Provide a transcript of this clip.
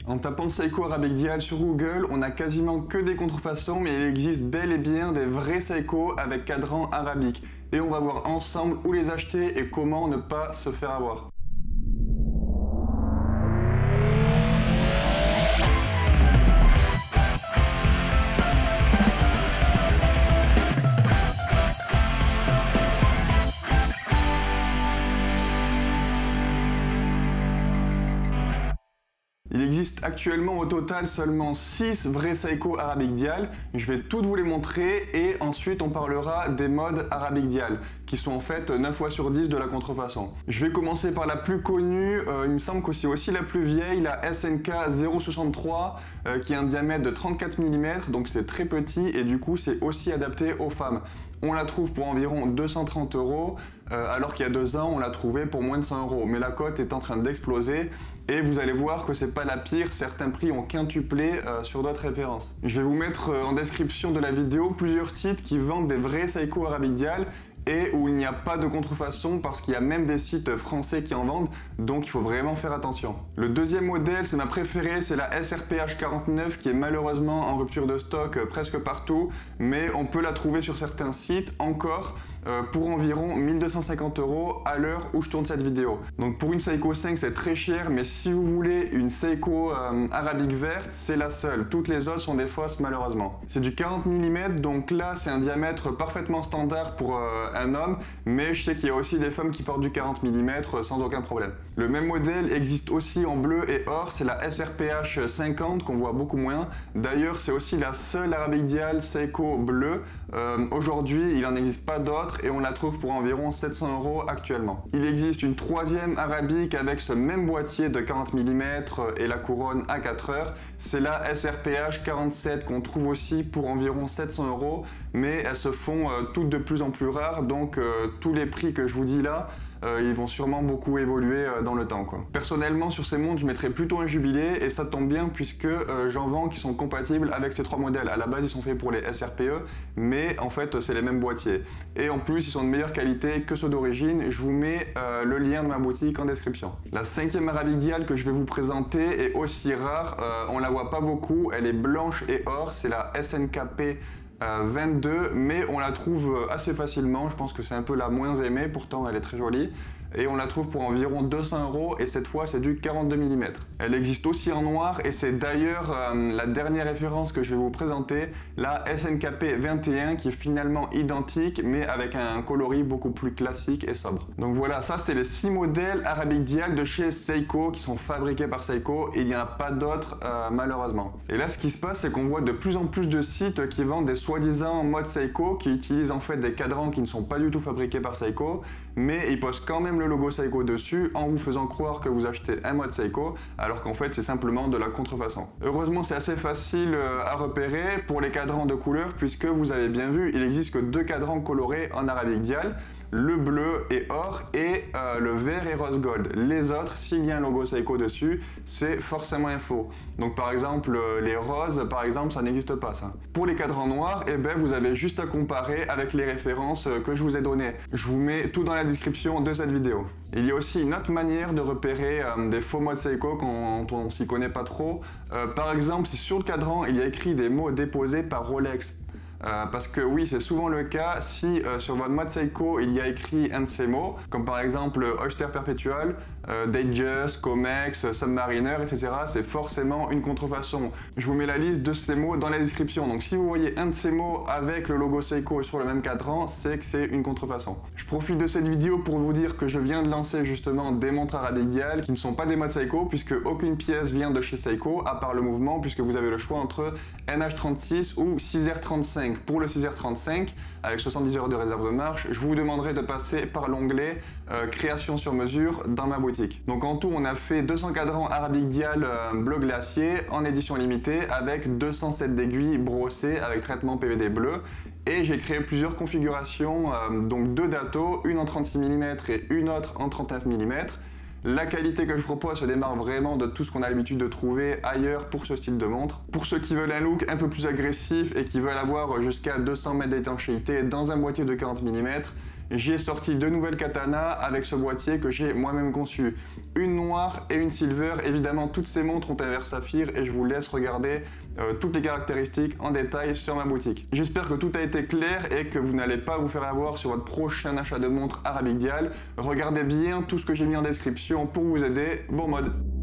En tapant Seiko Arabic Dial sur Google, on a quasiment que des contrefaçons, mais il existe bel et bien des vrais Seiko avec cadran arabique. Et on va voir ensemble où les acheter et comment ne pas se faire avoir. Il existe actuellement au total seulement 6 vrais Seiko Arabic Dial. Je vais toutes vous les montrer et ensuite on parlera des modes Arabic Dial qui sont en fait 9 fois sur 10 de la contrefaçon. Je vais commencer par la plus connue, il me semble que c'est aussi la plus vieille, la SNK 063 qui a un diamètre de 34 mm, donc c'est très petit et du coup c'est aussi adapté aux femmes. On la trouve pour environ 230 €, alors qu'il y a 2 ans on l'a trouvée pour moins de 100 €. Mais la cote est en train d'exploser et vous allez voir que c'est pas la pire, certains prix ont quintuplé sur d'autres références. Je vais vous mettre en description de la vidéo plusieurs sites qui vendent des vrais Seiko Arabic Dial et où il n'y a pas de contrefaçon parce qu'il y a même des sites français qui en vendent, donc il faut vraiment faire attention. Le deuxième modèle, c'est ma préférée, c'est la SRPH 49 qui est malheureusement en rupture de stock presque partout, mais on peut la trouver sur certains sites encore pour environ 1250 € à l'heure où je tourne cette vidéo. Donc pour une Seiko 5 c'est très cher, mais si vous voulez une Seiko arabique verte, c'est la seule. Toutes les autres sont des fausses malheureusement. C'est du 40 mm, donc là c'est un diamètre parfaitement standard pour un homme, mais je sais qu'il y a aussi des femmes qui portent du 40 mm sans aucun problème. Le même modèle existe aussi en bleu et or, c'est la SRPH 50 qu'on voit beaucoup moins. D'ailleurs c'est aussi la seule Arabic Dial Seiko bleue. Aujourd'hui il n'en existe pas d'autres et on la trouve pour environ 700 € actuellement. Il existe une troisième arabique avec ce même boîtier de 40 mm et la couronne à 4 heures. C'est la SRPH 47 qu'on trouve aussi pour environ 700 €, mais elles se font toutes de plus en plus rares, donc tous les prix que je vous dis là, ils vont sûrement beaucoup évoluer dans le temps, quoi. Personnellement sur ces montres je mettrais plutôt un jubilé et ça tombe bien puisque j'en vends qui sont compatibles avec ces trois modèles. À la base ils sont faits pour les SRPE mais en fait c'est les mêmes boîtiers et en plus ils sont de meilleure qualité que ceux d'origine. Je vous mets le lien de ma boutique en description. La cinquième Arabic Dial que je vais vous présenter est aussi rare, on la voit pas beaucoup, elle est blanche et or, c'est la SNKP 22, mais on la trouve assez facilement. Je pense que c'est un peu la moins aimée, pourtant elle est très jolie et on la trouve pour environ 200 € et cette fois c'est du 42 mm. Elle existe aussi en noir et c'est d'ailleurs la dernière référence que je vais vous présenter, la SNKP 21 qui est finalement identique mais avec un coloris beaucoup plus classique et sobre. Donc voilà, ça c'est les 6 modèles Arabic Dial de chez Seiko qui sont fabriqués par Seiko et il n'y en a pas d'autres malheureusement. Et là ce qui se passe c'est qu'on voit de plus en plus de sites qui vendent des soi-disant mode Seiko qui utilisent en fait des cadrans qui ne sont pas du tout fabriqués par Seiko, mais ils posent quand même le logo Seiko dessus en vous faisant croire que vous achetez un mode Seiko alors qu'en fait c'est simplement de la contrefaçon. Heureusement c'est assez facile à repérer pour les cadrans de couleur puisque vous avez bien vu il existe que 2 cadrans colorés en Arabic Dial, le bleu et or et le vert et rose gold. Les autres, s'il y a un logo Seiko dessus, c'est forcément un faux. Donc par exemple les roses par exemple ça n'existe pas ça. Pour les cadrans noirs, eh ben, vous avez juste à comparer avec les références que je vous ai données. Je vous mets tout dans la description de cette vidéo. Il y a aussi une autre manière de repérer des faux modes Seiko quand on s'y connaît pas trop. Par exemple si sur le cadran il y a écrit des mots déposés par Rolex. Parce que oui, c'est souvent le cas si sur votre mode Seiko il y a écrit un de ces mots, comme par exemple Oyster Perpetual, Datejust, Comex, Submariner, etc. C'est forcément une contrefaçon. Je vous mets la liste de ces mots dans la description. Donc si vous voyez un de ces mots avec le logo Seiko sur le même cadran, c'est que c'est une contrefaçon. Je profite de cette vidéo pour vous dire que je viens de lancer justement des montres Arabic Dial qui ne sont pas des modes Seiko puisque aucune pièce vient de chez Seiko à part le mouvement, puisque vous avez le choix entre NH36 ou 6R35. Pour le 6R35 avec 70 € de réserve de marche, je vous demanderai de passer par l'onglet création sur mesure dans ma boutique. Donc en tout on a fait 200 cadrans Arabic Dial bleu glacier en édition limitée avec 207 d'aiguilles brossées avec traitement PVD bleu et j'ai créé plusieurs configurations, donc 2 datos, une en 36 mm et une autre en 39 mm. La qualité que je propose se démarque vraiment de tout ce qu'on a l'habitude de trouver ailleurs pour ce style de montre. Pour ceux qui veulent un look un peu plus agressif et qui veulent avoir jusqu'à 200 mètres d'étanchéité dans un boîtier de 40 mm, j'ai sorti 2 nouvelles katanas avec ce boîtier que j'ai moi-même conçu. Une noire et une silver. Évidemment, toutes ces montres ont un verre saphir et je vous laisse regarder toutes les caractéristiques en détail sur ma boutique. J'espère que tout a été clair et que vous n'allez pas vous faire avoir sur votre prochain achat de montre Arabic Dial. Regardez bien tout ce que j'ai mis en description pour vous aider. Bon mode!